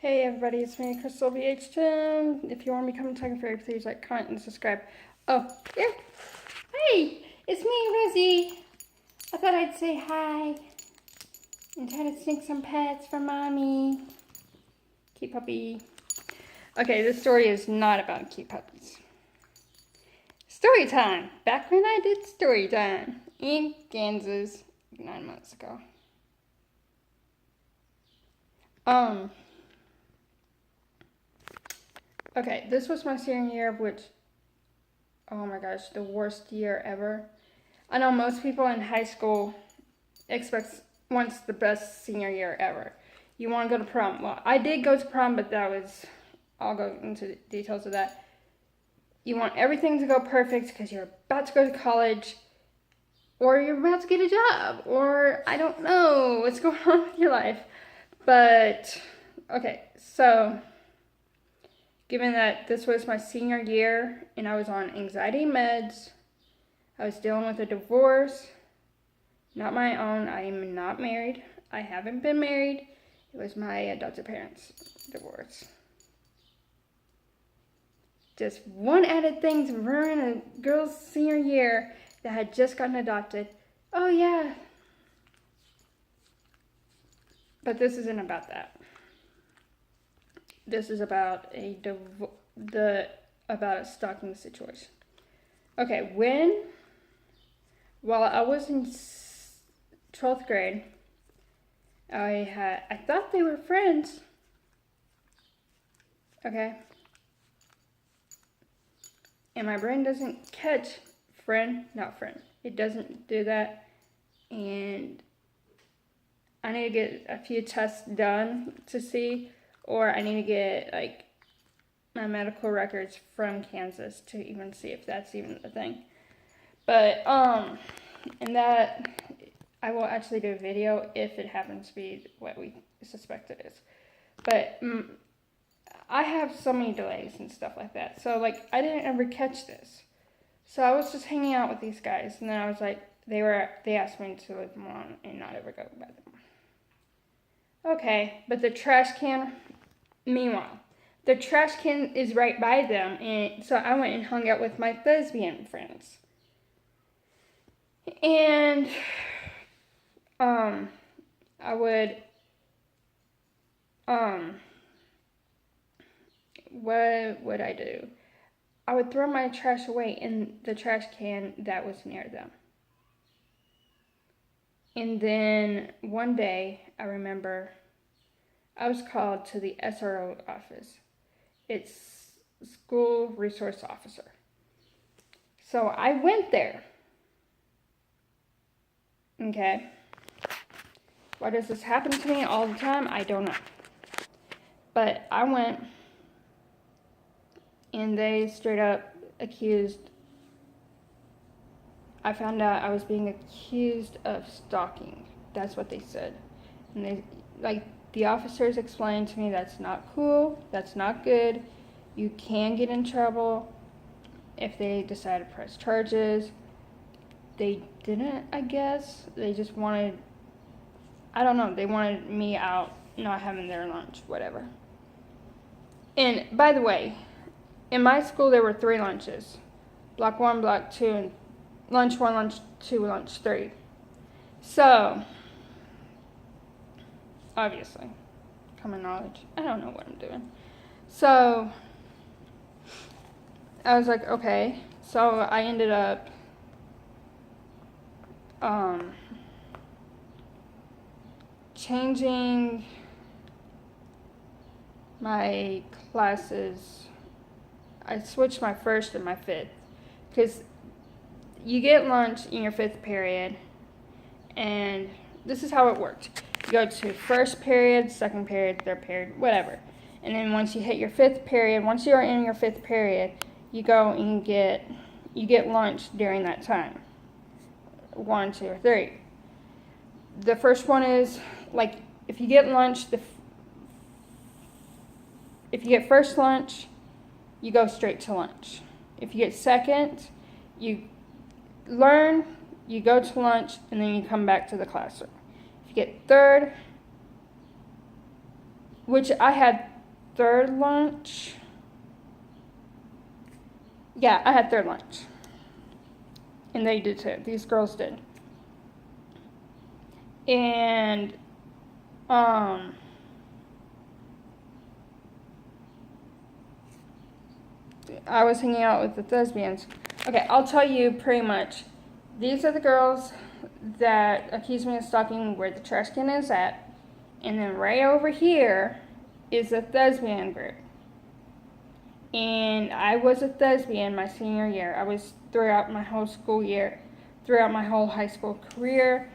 Hey everybody, it's me, Crystal BH10. If you want to become a Talking Fairy, please like, comment, and subscribe. Oh, yeah. Hey, it's me, Rosie. I thought I'd say hi and try to sneak some pets for mommy. Cute puppy. Okay, this story is not about cute puppies. Story time. Back when I did story time in Kansas 9 months ago. Okay, this was my senior year, which, oh my gosh, the worst year ever. I know most people in high school wants the best senior year ever. You want to go to prom. Well, I did go to prom, but I'll go into details of that. You want everything to go perfect because you're about to go to college, or you're about to get a job, or I don't know what's going on with your life. But, okay, so given that this was my senior year and I was on anxiety meds, I was dealing with a divorce, not my own. I am not married. I haven't been married. It was my adopted parents' divorce. Just one added thing to ruin a girl's senior year that had just gotten adopted. Oh yeah. But this isn't about that. This is about about a stalking situation. Okay, while I was in 12th grade, I thought they were friends. Okay. And my brain doesn't catch friend, not friend. It doesn't do that. And I need to get a few tests done to see, or I need to get like my medical records from Kansas to even see if that's even a thing. But and that I will actually do a video if it happens to be what we suspect it is. But I have so many delays and stuff like that. So like I didn't ever catch this. So I was just hanging out with these guys, and then I was like, they asked me to leave them alone and not ever go by them. Okay, but the trash can, meanwhile, the trash can is right by them, and so I went and hung out with my lesbian friends. And I would what would I do? I would throw my trash away in the trash can that was near them. And then one day, I remember I was called to the SRO office. It's School Resource Officer. So I went there. Okay. Why does this happen to me all the time? I don't know. But I went, and they straight up I found out I was being accused of stalking. That's what they said. And the officers explained to me that's not cool, that's not good. You can get in trouble if they decide to press charges. They didn't, I guess. They just wanted, I don't know, they wanted me out not having their lunch, whatever. And by the way, in my school there were 3 lunches. Block 1, block 2, and lunch 1, lunch 2, lunch 3. So, obviously, common knowledge. I don't know what I'm doing. So, I was like, okay. So I ended up changing my classes. I switched my 1st and my 5th because you get lunch in your 5th period, and this is how it worked. You go to 1st period, 2nd period, 3rd period, whatever. And then once you hit your 5th period, once you're in your 5th period, you go and you get lunch during that time. 1, 2, or 3. The first one is, like, if you get lunch, if you get first lunch, you go straight to lunch. If you get second, you learn, you go to lunch, and then you come back to the classroom. If you get third, which I had third lunch. Yeah, I had third lunch. And they did too. These girls did. And, I was hanging out with the thespians. Okay, I'll tell you pretty much. These are the girls that accused me of stalking where the trash can is at. And then right over here is a thespian group. And I was a thespian my senior year. I was throughout my whole school year, throughout my whole high school career,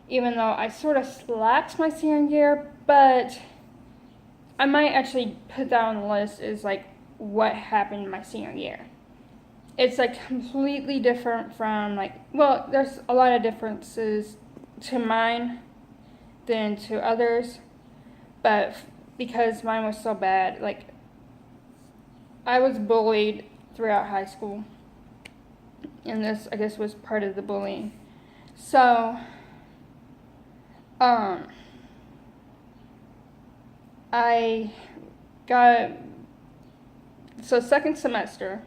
even though I sort of slacked my senior year, but I might actually put that on the list as like what happened my senior year. It's like completely different from like, well, there's a lot of differences to mine than to others, but because mine was so bad, like I was bullied throughout high school, and this, I guess, was part of the bullying. So, I got, so second semester,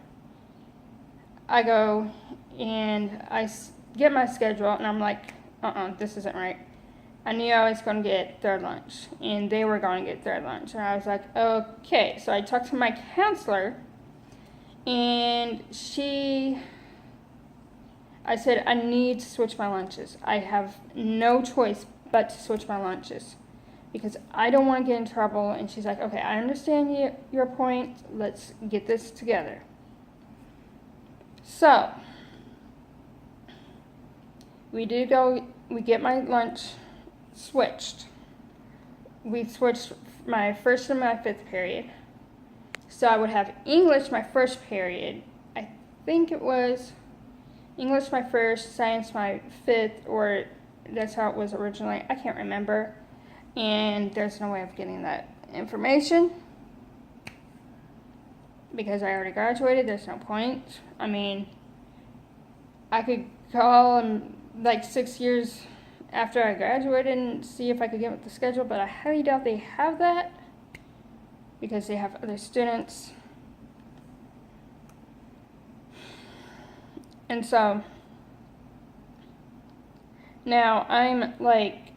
I go and I get my schedule, and I'm like, this isn't right. I knew I was going to get third lunch, and they were going to get third lunch. And I was like, okay. So I talked to my counselor, and I said, I need to switch my lunches. I have no choice but to switch my lunches because I don't want to get in trouble. And she's like, okay, I understand your point. Let's get this together. So we get my lunch switched. We switched my first and my fifth period. So I would have English my first period. I think it was English my first, science my fifth, or that's how it was originally. I can't remember. And there's no way of getting that information because I already graduated. There's no point. I mean, I could call them like 6 years after I graduated and see if I could get with the schedule, but I highly doubt they have that because they have other students. And so now I'm like,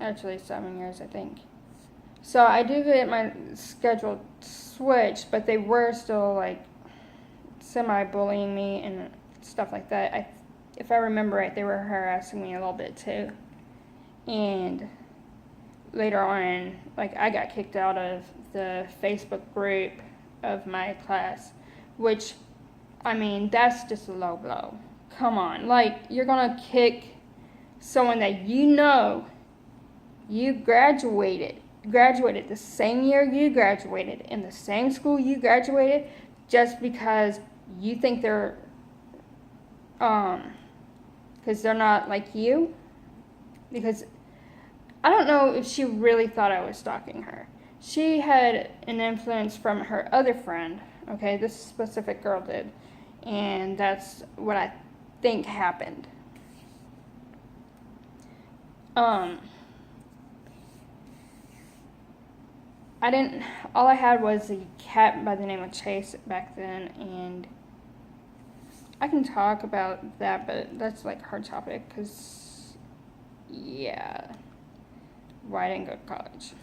actually 7 years, I think. So I do get my schedule switched, but they were still like semi-bullying me and stuff like that. If I remember right, they were harassing me a little bit too. And later on, like I got kicked out of the Facebook group of my class, which, I mean, that's just a low blow. Come on, like you're gonna kick someone that you graduated the same year you graduated, in the same school you graduated, just because you think they're because they're not like you. Because I don't know if she really thought I was stalking her. She had an influence from her other friend. Okay, this specific girl did, and that's what I think happened. All I had was a cat by the name of Chase back then, and I can talk about that, but that's like a hard topic, because, yeah, why I didn't go to college.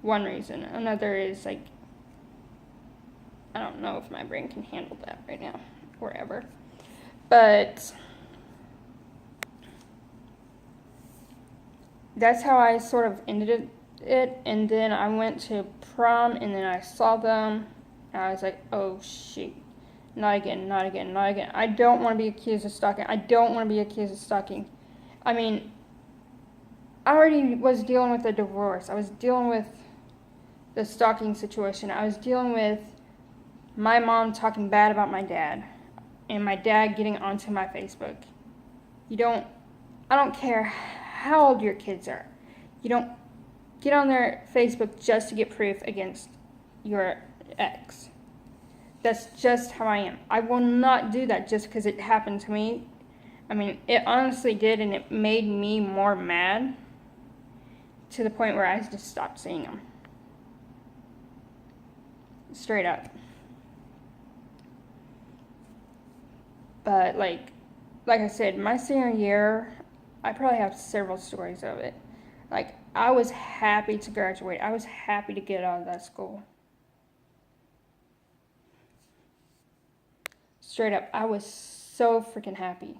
One reason. Another is, like, I don't know if my brain can handle that right now, or ever. But that's how I sort of ended it, and then I went to prom, and then I saw them, and I was like, oh, shoot. Not again. I don't want to be accused of stalking. I mean, I already was dealing with a divorce. I was dealing with the stalking situation. I was dealing with my mom talking bad about my dad, and my dad getting onto my Facebook. I don't care how old your kids are. You don't get on their Facebook just to get proof against your ex. That's just how I am. I will not do that just because it happened to me. I mean, it honestly did, and it made me more mad to the point where I just stopped seeing them. Straight up. But like I said, my senior year, I probably have several stories of it. Like, I was happy to graduate. I was happy to get out of that school. Straight up, I was so freaking happy.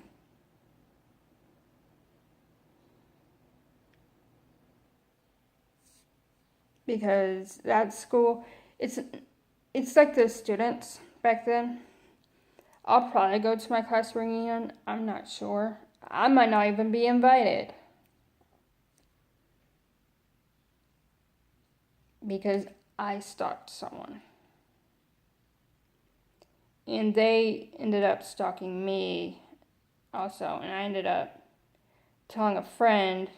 Because that school, it's like the students back then. I'll probably go to my class reunion. I'm not sure. I might not even be invited. Because I stalked someone. And they ended up stalking me also. And I ended up telling a friend.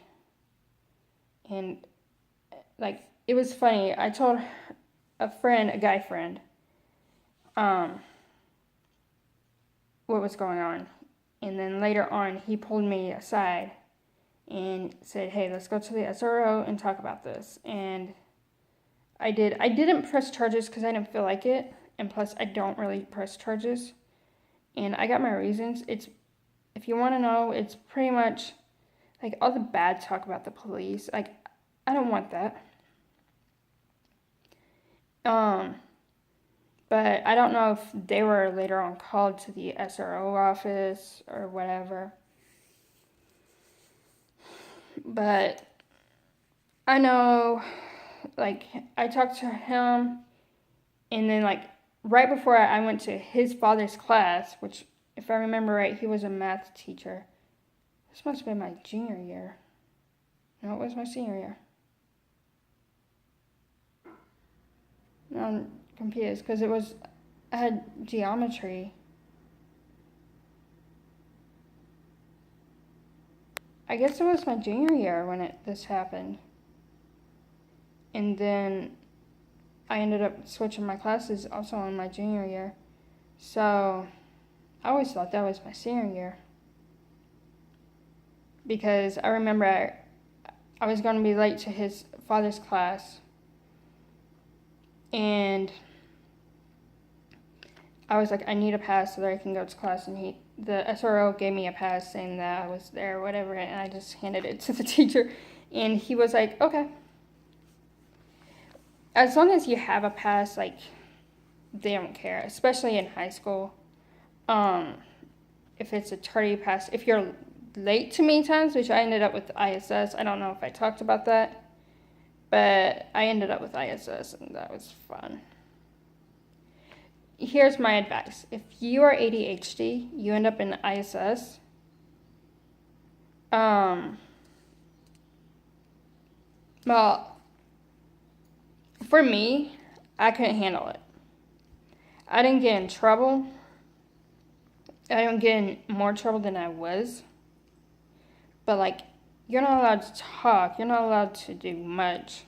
And, like, it was funny. I told a friend, a guy friend, what was going on. And then later on, he pulled me aside and said, hey, let's go to the SRO and talk about this. And I did. I didn't press charges because I didn't feel like it. And plus, I don't really press charges. And I got my reasons. If you want to know, it's pretty much like all the bad talk about the police. Like, I don't want that. But I don't know if they were later on called to the SRO office or whatever. But I know, like, I talked to him, and then, like, right before I went to his father's class, which, if I remember right, he was a math teacher. This must have been my junior year. No, it was my senior year. Now I'm confused because I had geometry. I guess it was my junior year when this happened. And then I ended up switching my classes also in my junior year. So I always thought that was my senior year. Because I remember I was going to be late to his father's class. And I was like, I need a pass so that I can go to class. And the SRO gave me a pass saying that I was there or whatever. And I just handed it to the teacher. And he was like, okay. As long as you have a pass, like, they don't care. Especially in high school. If it's a tardy pass. If you're late too many times, which I ended up with ISS. I don't know if I talked about that. But I ended up with ISS, and that was fun. Here's my advice. If you are ADHD, you end up in ISS. Well, for me, I couldn't handle it. I didn't get in trouble. I didn't get in more trouble than I was. But, like, you're not allowed to talk. You're not allowed to do much.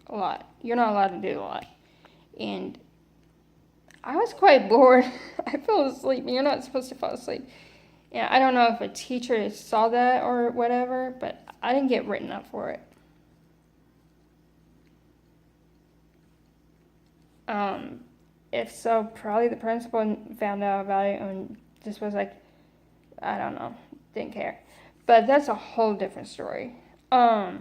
A lot. You're not allowed to do a lot. And I was quite bored. I fell asleep. You're not supposed to fall asleep. And I don't know if a teacher saw that or whatever, but I didn't get written up for it. If so, probably the principal found out about it and just was like, I don't know, didn't care. But that's a whole different story. But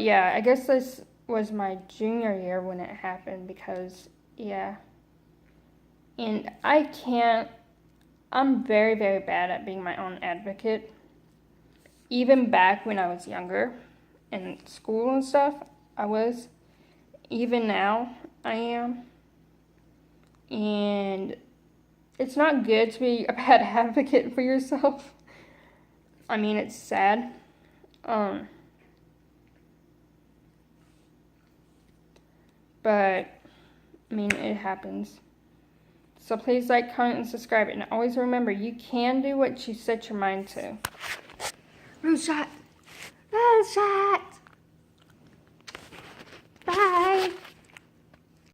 yeah, I guess this was my junior year when it happened because, yeah. And I'm very, very bad at being my own advocate. Even back when I was younger in school and stuff, I was. Even now, I am. And it's not good to be a bad advocate for yourself. I mean, it's sad. But, I mean, it happens. So please like, comment, and subscribe. And always remember, you can do what you set your mind to. Rose shot. Rose shot. Bye.